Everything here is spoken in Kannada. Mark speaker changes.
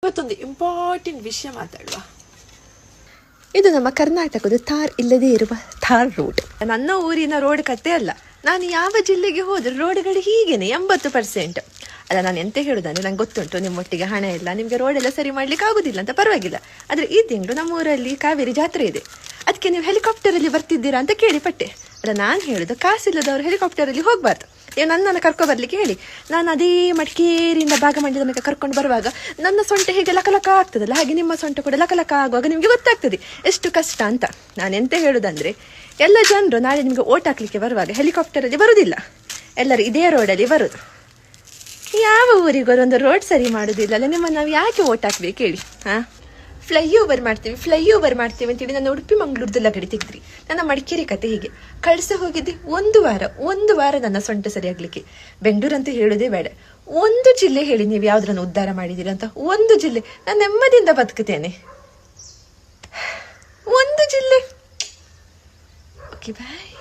Speaker 1: ಇವತ್ತೊಂದು ಇಂಪಾರ್ಟೆಂಟ್ ವಿಷಯ ಮಾತಾಡುವ.
Speaker 2: ಇದು ನಮ್ಮ ಕರ್ನಾಟಕದ ತಾರ್ ಇಲ್ಲದೆ ಇರುವ ಥಾರ್ ರೋಡ್.
Speaker 1: ನನ್ನ ಊರಿನ ರೋಡ್ ಕತೆ ಅಲ್ಲ, ನಾನು ಯಾವ ಜಿಲ್ಲೆಗೆ ಹೋದ್ರೆ ರೋಡ್ಗಳು ಹೀಗೇನೆ 80%. ಅಲ್ಲ, ನಾನು ಎಂತ ಹೇಳುದಂದ್ರೆ, ನಂಗೆ ಗೊತ್ತುಂಟು ನಿಮ್ಮೊಟ್ಟಿಗೆ ಹಣ ಇಲ್ಲ, ನಿಮಗೆ ರೋಡ್ ಎಲ್ಲ ಸರಿ ಮಾಡ್ಲಿಕ್ಕೆ ಆಗುದಿಲ್ಲ ಅಂತ, ಪರವಾಗಿಲ್ಲ. ಆದರೆ ಈ ತಿಂಗಳು ನಮ್ಮೂರಲ್ಲಿ ಕಾವೇರಿ ಜಾತ್ರೆ ಇದೆ, ಅದಕ್ಕೆ ನೀವು ಹೆಲಿಕಾಪ್ಟರಲ್ಲಿ ಬರ್ತಿದ್ದೀರಾ ಅಂತ ಕೇಳಿಪಟ್ಟೆ. ಅಲ್ಲ, ನಾನು ಹೇಳುದು ಕಾಸಿಲ್ಲದವರು ಹೆಲಿಕಾಪ್ಟರಲ್ಲಿ ಹೋಗ್ಬಾರ್ದು. ನೀವು ನನ್ನನ್ನು ಕರ್ಕೊಬರ್ಲಿಕ್ಕೆ ಹೇಳಿ. ನಾನು ಅದೇ ಮಡಿಕೇರಿಯಿಂದ ಭಾಗಮಂಡಲದ ಮೇಲೆ ಕರ್ಕೊಂಡು ಬರುವಾಗ ನನ್ನ ಸೊಂಟ ಹೇಗೆ ಲಕಲಕ ಆಗ್ತದಲ್ಲ, ಹಾಗೆ ನಿಮ್ಮ ಸೊಂಟ ಕೂಡ ಲಕಲಕ ಆಗುವಾಗ ನಿಮಗೆ ಗೊತ್ತಾಗ್ತದೆ ಎಷ್ಟು ಕಷ್ಟ ಅಂತ. ನಾನು ಎಂತ ಹೇಳುದಂದ್ರೆ, ಎಲ್ಲ ಜನರು ನಾಳೆ ನಿಮಗೆ ಓಟ್ ಹಾಕ್ಲಿಕ್ಕೆ ಬರುವಾಗ ಹೆಲಿಕಾಪ್ಟರಲ್ಲಿ ಬರುವುದಿಲ್ಲ, ಎಲ್ಲರೂ ಇದೇ ರೋಡಲ್ಲಿ ಬರುದು. ಯಾವ ಊರಿಗೂ ಒಂದು ರೋಡ್ ಸರಿ ಮಾಡುದಿಲ್ಲಲ್ಲ, ನಿಮ್ಮನ್ನು ನಾವು ಯಾಕೆ ಓಟ್ ಹಾಕ್ಬೇಕು ಹೇಳಿ? ಫ್ಲೈಓವರ್ ಮಾಡ್ತೀವಿ ಅಂತೇಳಿ ನನ್ನ ಉಡುಪಿ ಮಂಗಳೂರದೆಲ್ಲ ಗಡಿ ತೆಗೆದ್ರಿ. ನನ್ನ ಮಡಿಕೇರಿ ಕತೆ ಹೀಗೆ ಕಳ್ಸ ಹೋಗಿದ್ದೆ ಒಂದು ವಾರ ನನ್ನ ಸೊಂಟ ಸರಿಯಾಗ್ಲಿಕ್ಕೆ. ಬೆಂಗಳೂರು ಅಂತ ಹೇಳೋದೇ ಬೇಡ, ಒಂದು ಜಿಲ್ಲೆ ಹೇಳಿ ನೀವು ಯಾವ್ದ್ರನ್ನು ಉದ್ಧಾರ ಮಾಡಿದ್ದೀರಾ ಅಂತ. ಒಂದು ಜಿಲ್ಲೆ ನಾನು ನೆಮ್ಮದಿಯಿಂದ ಬದುಕುತ್ತೇನೆ, ಒಂದು ಜಿಲ್ಲೆ. ಓಕೆ, ಬಾಯ್.